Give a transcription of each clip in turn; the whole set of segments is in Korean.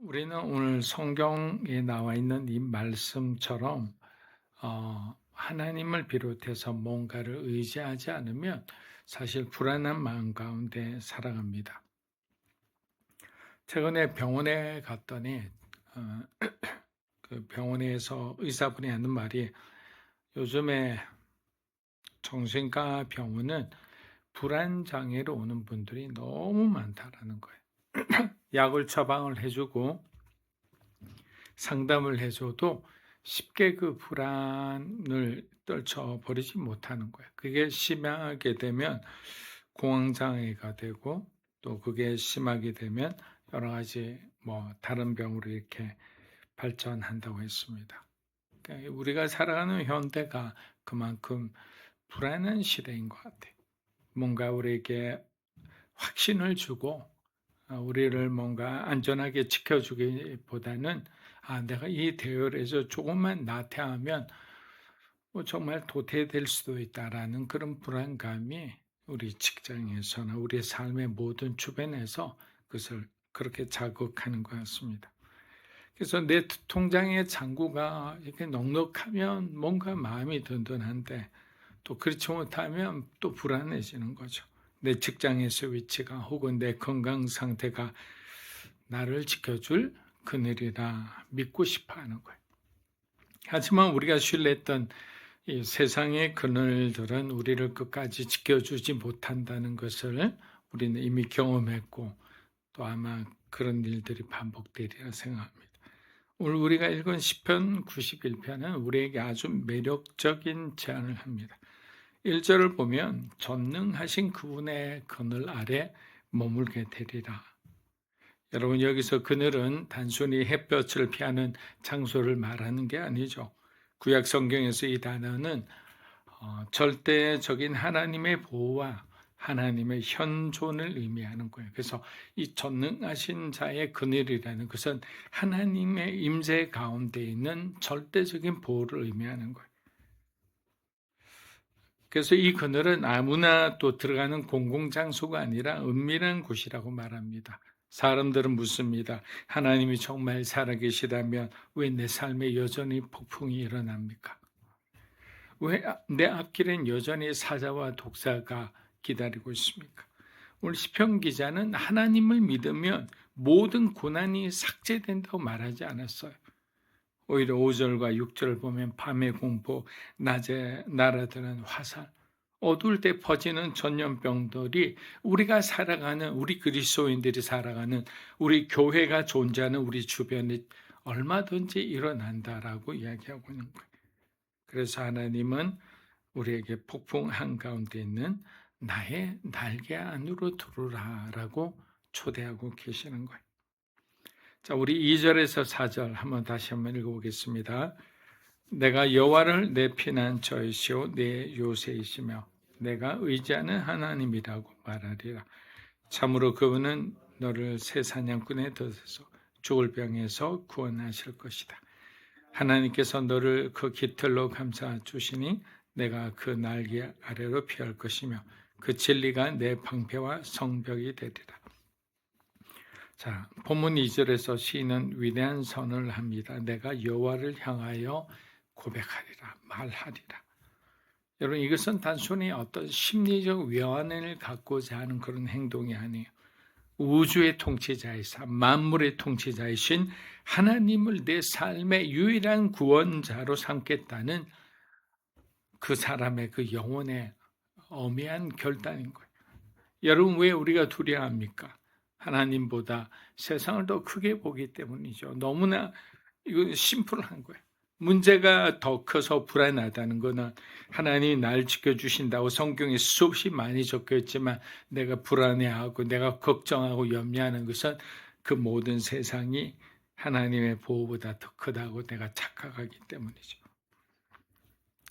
우리는 오늘 성경에 나와 있는 이 말씀처럼 하나님을 비롯해서 뭔가를 의지하지 않으면 사실 불안한 마음 가운데 살아갑니다. 최근에 병원에 갔더니 어, 그 병원에서 의사분이 하는 말이 요즘에 정신과 병원은 불안 장애로 오는 분들이 너무 많다라는 거예요. 약을 처방을 해주고 상담을 해줘도 쉽게 그 불안을 떨쳐버리지 못하는 거예요. 그게 심하게 되면 공황장애가 되고 또 그게 심하게 되면 여러 가지 다른 병으로 이렇게 발전한다고 했습니다. 그러니까 우리가 살아가는 현대가 그만큼 불안한 시대인 것 같아요. 뭔가 우리에게 확신을 주고 우리를 뭔가 안전하게 지켜주기보다는 내가 이 대열에서 조금만 나태하면 정말 도태될 수도 있다라는 그런 불안감이 우리 직장에서나 우리 삶의 모든 주변에서 그것을 그렇게 자극하는 것 같습니다. 그래서 내 통장의 잔고가 이렇게 넉넉하면 뭔가 마음이 든든한데 또 그렇지 못하면 또 불안해지는 거죠. 내 직장에서 위치가 혹은 내 건강 상태가 나를 지켜줄 그늘이라 믿고 싶어 하는 거예요. 하지만 우리가 신뢰했던 이 세상의 그늘들은 우리를 끝까지 지켜주지 못한다는 것을 우리는 이미 경험했고 또 아마 그런 일들이 반복되리라 생각합니다. 오늘 우리가 읽은 시편 91편은 우리에게 아주 매력적인 제안을 합니다. 1절을 보면 전능하신 그분의 그늘 아래 머물게 되리라. 여러분 여기서 그늘은 단순히 햇볕을 피하는 장소를 말하는 게 아니죠. 구약 성경에서 이 단어는 절대적인 하나님의 보호와 하나님의 현존을 의미하는 거예요. 그래서 이 전능하신 자의 그늘이라는 것은 하나님의 임재 가운데 있는 절대적인 보호를 의미하는 거예요. 그래서 이 그늘은 아무나 또 들어가는 공공장소가 아니라 은밀한 곳이라고 말합니다. 사람들은 묻습니다. 하나님이 정말 살아계시다면 왜 내 삶에 여전히 폭풍이 일어납니까? 왜 내 앞길엔 여전히 사자와 독사가 기다리고 있습니까? 오늘 시편 기자는 하나님을 믿으면 모든 고난이 삭제된다고 말하지 않았어요. 오히려 5절과 6절을 보면 밤의 공포, 낮에 날아드는 화살, 어두울 때 퍼지는 전염병들이 우리가 살아가는, 우리 그리스도인들이 살아가는, 우리 교회가 존재하는 우리 주변에 얼마든지 일어난다라고 이야기하고 있는 거예요. 그래서 하나님은 우리에게 폭풍 한가운데 있는 나의 날개 안으로 들어오라라고 초대하고 계시는 거예요. 자, 우리 2절에서 4절 다시 한번 읽어보겠습니다. 내가 여호와를 내 피난처이시오 내 요새이시며 내가 의지하는 하나님이라고 말하리라. 참으로 그분은 너를 새 사냥꾼의 덫에서 죽을 병에서 구원하실 것이다. 하나님께서 너를 그 깃털로 감싸 주시니 내가 그 날개 아래로 피할 것이며 그 진리가 내 방패와 성벽이 되리라. 자, 본문 2절에서 시인은 위대한 선을 합니다. 내가 여호와를 향하여 고백하리라, 말하리라. 여러분, 이것은 단순히 어떤 심리적 위안을 갖고자 하는 그런 행동이 아니에요. 우주의 통치자이사 만물의 통치자이신 하나님을 내 삶의 유일한 구원자로 삼겠다는 그 사람의 그 영혼의 엄미한 결단인 거예요. 여러분, 왜 우리가 두려워합니까? 하나님보다 세상을 더 크게 보기 때문이죠. 너무나 이건 심플한 거예요. 문제가 더 커서 불안하다는 것은 하나님이 날 지켜주신다고 성경에 수없이 많이 적혀 있지만 내가 불안해하고 내가 걱정하고 염려하는 것은 그 모든 세상이 하나님의 보호보다 더 크다고 내가 착각하기 때문이죠.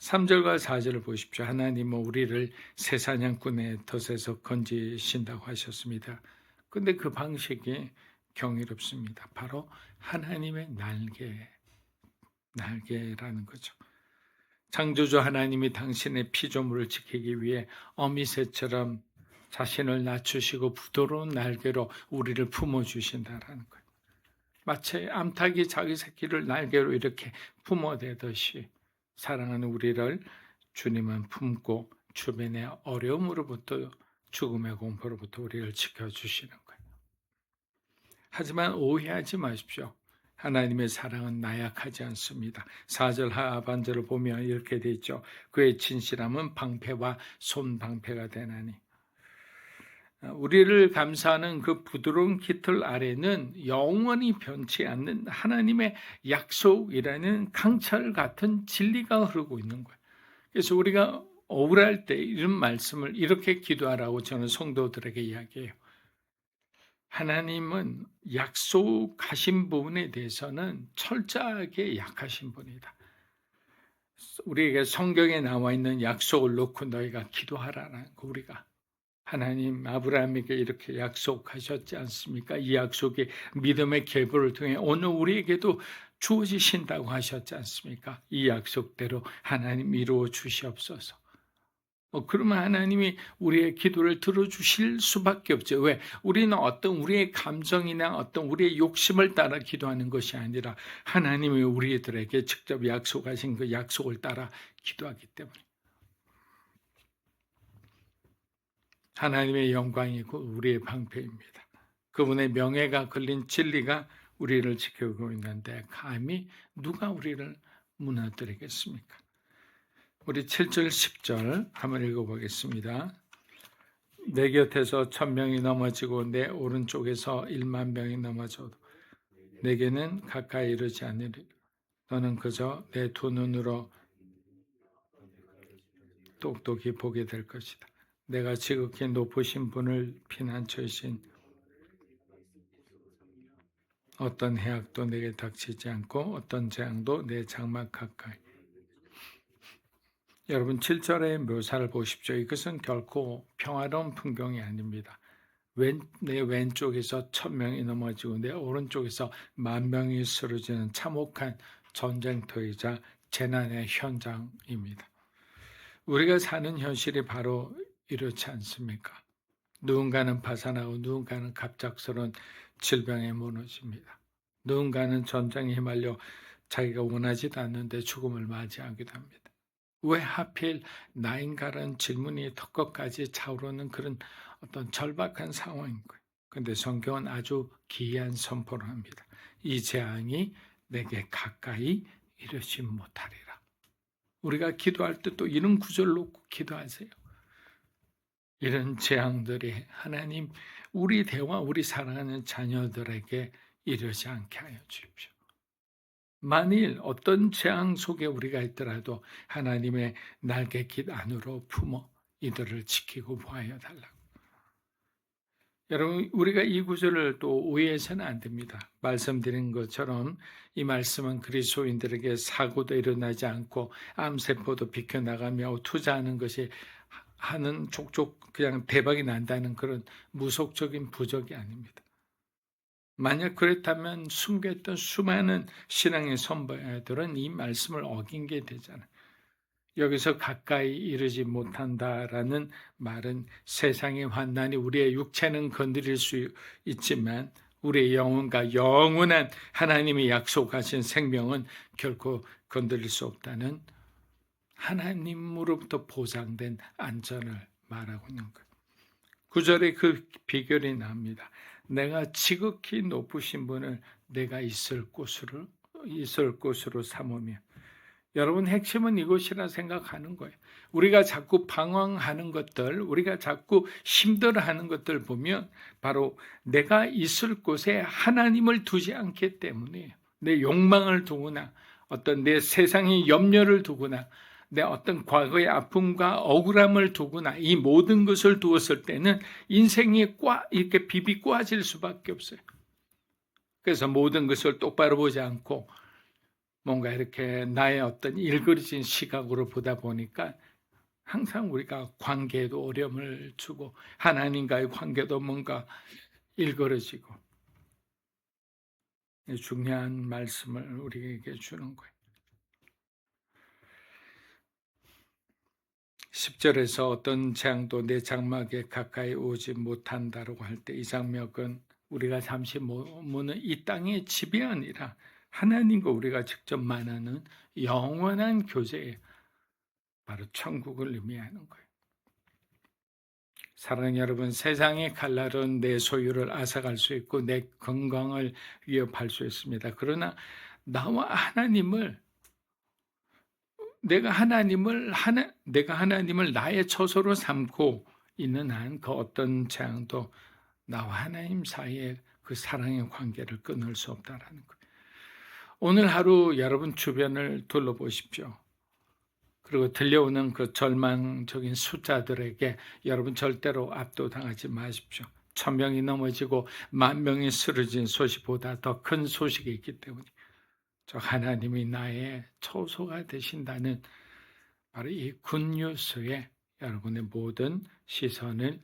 3절과 4절을 보십시오. 하나님은 우리를 새 사냥꾼의 덫에서 건지신다고 하셨습니다. 근데 그 방식이 경이롭습니다. 바로 하나님의 날개라는 거죠. 창조주 하나님이 당신의 피조물을 지키기 위해 어미새처럼 자신을 낮추시고 부드러운 날개로 우리를 품어주신다라는 거예요. 마치 암탉이 자기 새끼를 날개로 이렇게 품어대듯이 사랑하는 우리를 주님은 품고 주변의 어려움으로부터 죽음의 공포로부터 우리를 지켜주시는 거예요. 하지만 오해하지 마십시오. 하나님의 사랑은 나약하지 않습니다. 4절 하반절을 보면 이렇게 되어 있죠. 그의 진실함은 방패와 손방패가 되나니. 우리를 감싸는 그 부드러운 깃털 아래는 영원히 변치 않는 하나님의 약속이라는 강철 같은 진리가 흐르고 있는 거예요. 그래서 우리가 억울할 때 이런 말씀을 이렇게 기도하라고 저는 성도들에게 이야기해요. 하나님은 약속하신 부분에 대해서는 철저하게 약하신 분이다. 우리에게 성경에 나와 있는 약속을 놓고 너희가 기도하라는 거 우리가 하나님 아브라함에게 이렇게 약속하셨지 않습니까? 이 약속이 믿음의 계보를 통해 오늘 우리에게도 주어지신다고 하셨지 않습니까? 이 약속대로 하나님 이루어 주시옵소서. 그러면 하나님이 우리의 기도를 들어주실 수밖에 없죠. 왜? 우리는 어떤 우리의 감정이나 어떤 우리의 욕심을 따라 기도하는 것이 아니라 하나님이 우리들에게 직접 약속하신 그 약속을 따라 기도하기 때문에 하나님의 영광이고 우리의 방패입니다. 그분의 명예가 걸린 진리가 우리를 지키고 있는데 감히 누가 우리를 무너뜨리겠습니까? 우리 7절 10절 한번 읽어보겠습니다. 내 곁에서 1000명이 넘어지고 내 오른쪽에서 1만 명이 넘어져도 내게는 가까이 이르지 않으리라. 너는 그저 내 두 눈으로 똑똑히 보게 될 것이다. 내가 지극히 높으신 분을 피난처이신 어떤 해악도 내게 닥치지 않고 어떤 재앙도 내 장막 가까이. 여러분 7절의 묘사를 보십시오. 이것은 결코 평화로운 풍경이 아닙니다. 내 왼쪽에서 1000명이 넘어지고 내 오른쪽에서 10,000명이 쓰러지는 참혹한 전쟁터이자 재난의 현장입니다. 우리가 사는 현실이 바로 이렇지 않습니까? 누군가는 파산하고 누군가는 갑작스러운 질병에 무너집니다. 누군가는 전쟁에 휘말려 자기가 원하지도 않는데 죽음을 맞이하기도 합니다. 왜 하필 나인가라는 질문이 턱끝까지 차오르는 그런 어떤 절박한 상황인 거예요. 그런데 성경은 아주 기이한 선포를 합니다. 이 재앙이 내게 가까이 이르지 못하리라. 우리가 기도할 때 또 이런 구절을 놓고 기도하세요. 이런 재앙들이 하나님 우리 대화 우리 사랑하는 자녀들에게 이르지 않게 하여 주십시오. 만일 어떤 재앙 속에 우리가 있더라도 하나님의 날개깃 안으로 품어 이들을 지키고 보아야 달라고. 여러분 우리가 이 구절을 또 오해해서는 안 됩니다. 말씀드린 것처럼 이 말씀은 그리스도인들에게 사고도 일어나지 않고 암세포도 비켜나가며 투자하는 것이 하는 족족 그냥 대박이 난다는 그런 무속적인 부적이 아닙니다. 만약 그렇다면 숨겼던 수많은 신앙의 선배들은 이 말씀을 어긴 게 되잖아요. 여기서 가까이 이르지 못한다라는 말은 세상의 환난이 우리의 육체는 건드릴 수 있지만 우리의 영혼과 영원한 하나님이 약속하신 생명은 결코 건드릴 수 없다는 하나님으로부터 보장된 안전을 말하고 있는 거예요. 9절에 그 비결이 납니다. 내가 지극히 높으신 분을 내가 있을 곳으로 삼으며. 여러분 핵심은 이것이라 생각하는 거예요. 우리가 자꾸 방황하는 것들, 우리가 자꾸 힘들어하는 것들 보면 바로 내가 있을 곳에 하나님을 두지 않기 때문이에요. 내 욕망을 두거나 어떤 내 세상의 염려를 두거나 내 어떤 과거의 아픔과 억울함을 두거나 이 모든 것을 두었을 때는 인생이 이렇게 비비 꼬아질 수밖에 없어요. 그래서 모든 것을 똑바로 보지 않고 뭔가 이렇게 나의 어떤 일그러진 시각으로 보다 보니까 항상 우리가 관계에도 어려움을 주고 하나님과의 관계도 뭔가 일그러지고 중요한 말씀을 우리에게 주는 거예요. 10절에서 어떤 재앙도 내 장막에 가까이 오지 못한다라고 할 때 이 장막은 우리가 잠시 머무는 이 땅의 집이 아니라 하나님과 우리가 직접 만나는 영원한 교제에 바로 천국을 의미하는 거예요. 사랑하는 여러분, 세상의 칼날은 내 소유를 앗아갈 수 있고 내 건강을 위협할 수 있습니다. 그러나 나와 하나님을 내가 하나님을 나의 처소로 삼고 있는 한 그 어떤 재앙도 나와 하나님 사이에 그 사랑의 관계를 끊을 수 없다라는 거예요. 오늘 하루 여러분 주변을 둘러보십시오. 그리고 들려오는 그 절망적인 숫자들에게 여러분 절대로 압도당하지 마십시오. 1,000명이 넘어지고 10,000명이 쓰러진 소식보다 더 큰 소식이 있기 때문에 저 하나님이 나의 처소가 되신다는 바로 이 굿뉴스에 여러분의 모든 시선을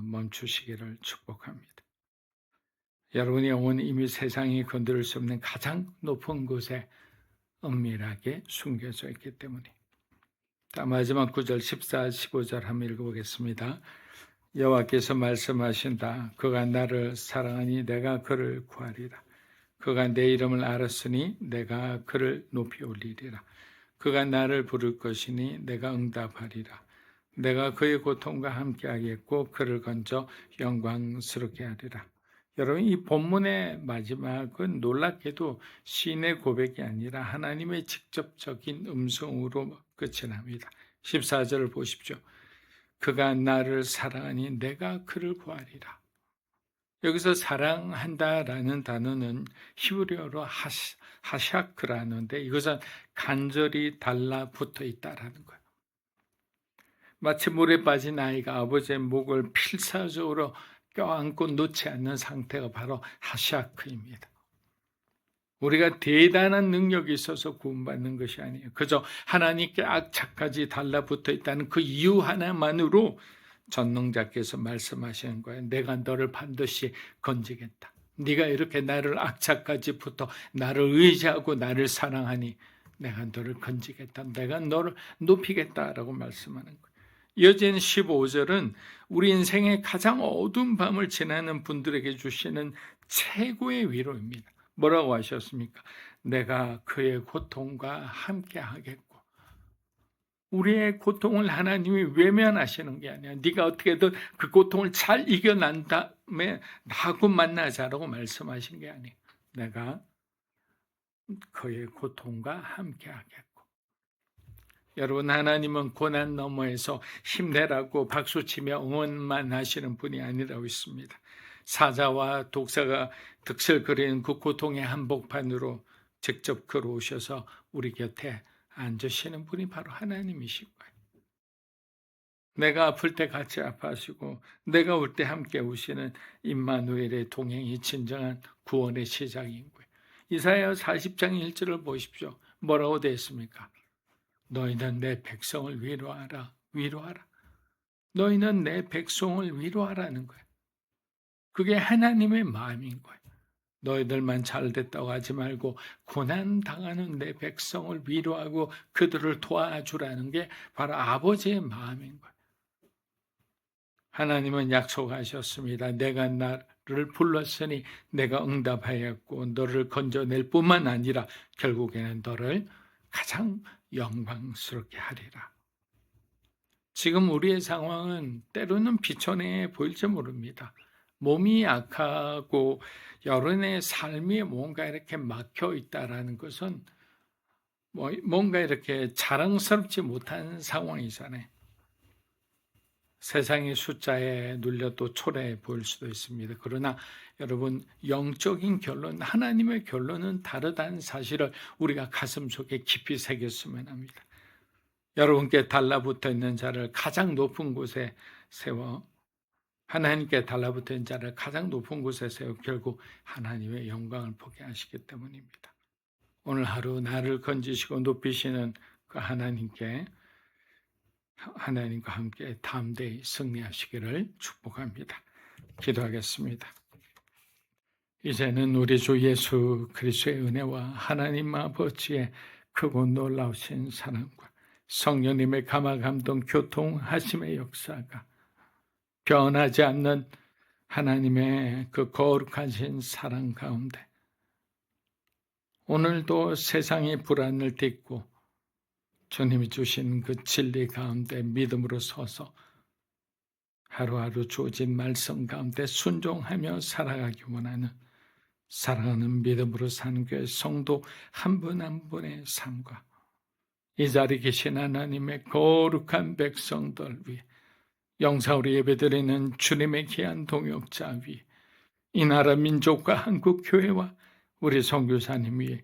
멈추시기를 축복합니다. 여러분의 영혼은 이미 세상이 건드릴 수 없는 가장 높은 곳에 은밀하게 숨겨져 있기 때문에. 자, 마지막 9절 14, 15절 한번 읽어보겠습니다. 여호와께서 말씀하신다. 그가 나를 사랑하니 내가 그를 구하리라. 그가 내 이름을 알았으니 내가 그를 높이 올리리라. 그가 나를 부를 것이니 내가 응답하리라. 내가 그의 고통과 함께 하겠고 그를 건져 영광스럽게 하리라. 여러분, 이 본문의 마지막은 놀랍게도 시인의 고백이 아니라 하나님의 직접적인 음성으로 끝이 납니다. 14절을 보십시오. 그가 나를 사랑하니 내가 그를 구하리라. 여기서 사랑한다라는 단어는 히브리어로 하샤크라는데 이것은 간절히 달라붙어 있다라는 거예요. 마치 물에 빠진 아이가 아버지의 목을 필사적으로 껴안고 놓지 않는 상태가 바로 하샤크입니다. 우리가 대단한 능력이 있어서 구원받는 것이 아니에요. 그저 하나님께 악착까지 달라붙어 있다는 그 이유 하나만으로 전능자께서 말씀하시는 거예요. 내가 너를 반드시 건지겠다. 네가 이렇게 나를 악착까지 붙어 나를 의지하고 나를 사랑하니 내가 너를 건지겠다. 내가 너를 높이겠다라고 말씀하는 거예요. 이어진 15절은 우리 인생의 가장 어두운 밤을 지나는 분들에게 주시는 최고의 위로입니다. 뭐라고 하셨습니까? 내가 그의 고통과 함께 하겠고. 우리의 고통을 하나님이 외면하시는 게 아니야. 네가 어떻게든 그 고통을 잘 이겨난 다음에 나하고 만나자라고 말씀하신 게 아니에요. 내가 그의 고통과 함께 하겠고. 여러분, 하나님은 고난 너머에서 힘내라고 박수치며 응원만 하시는 분이 아니라고 있습니다. 사자와 독사가 득실거리는 그 고통의 한복판으로 직접 걸어오셔서 우리 곁에 앉으시는 분이 바로 하나님이신 거예요. 내가 아플 때 같이 아파하시고 내가 울 때 함께 우시는 임마누엘의 동행이 진정한 구원의 시작인 거예요. 이사야 40장 1절을 보십시오. 뭐라고 되어 있습니까? 너희는 내 백성을 위로하라. 위로하라. 너희는 내 백성을 위로하라는 거예요. 그게 하나님의 마음인 거예요. 너희들만 잘 됐다고 하지 말고 고난당하는 내 백성을 위로하고 그들을 도와주라는 게 바로 아버지의 마음인 거예요. 하나님은 약속하셨습니다. 내가 나를 불렀으니 내가 응답하였고 너를 건져낼 뿐만 아니라 결국에는 너를 가장 영광스럽게 하리라. 지금 우리의 상황은 때로는 비천해 보일지 모릅니다. 몸이 약하고 여러분의 삶이 뭔가 이렇게 막혀 있다라는 것은 뭔가 이렇게 자랑스럽지 못한 상황이잖아요. 세상의 숫자에 눌려 또 초라해 보일 수도 있습니다. 그러나 여러분, 영적인 결론, 하나님의 결론은 다르다는 사실을 우리가 가슴속에 깊이 새겼으면 합니다. 여러분께 달라붙어 있는 자를 가장 높은 곳에 세워 하나님께 달라붙어 있는 자를 가장 높은 곳에 세워 결국 하나님의 영광을 보게 하시기 때문입니다. 오늘 하루 나를 건지시고 높이시는 그 하나님과 함께 담대히 승리하시기를 축복합니다. 기도하겠습니다. 이제는 우리 주 예수 그리스도의 은혜와 하나님 아버지의 크고 놀라우신 사랑과 성령님의 감화 감동 교통하심의 역사가 변하지 않는 하나님의 그 거룩하신 사랑 가운데 오늘도 세상의 불안을 딛고 주님이 주신 그 진리 가운데 믿음으로 서서 하루하루 주어진 말씀 가운데 순종하며 살아가기 원하는 사랑하는 믿음으로 사는 교회 성도 한 분 한 분의 삶과 이 자리에 계신 하나님의 거룩한 백성들 위해 영상으로 예배드리는 주님의 귀한 동역자 위에 이 나라 민족과 한국 교회와 우리 선교사님 위에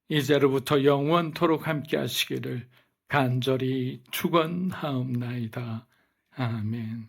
이제로부터 영원토록 함께 하시기를 간절히 축원하옵나이다. 아멘.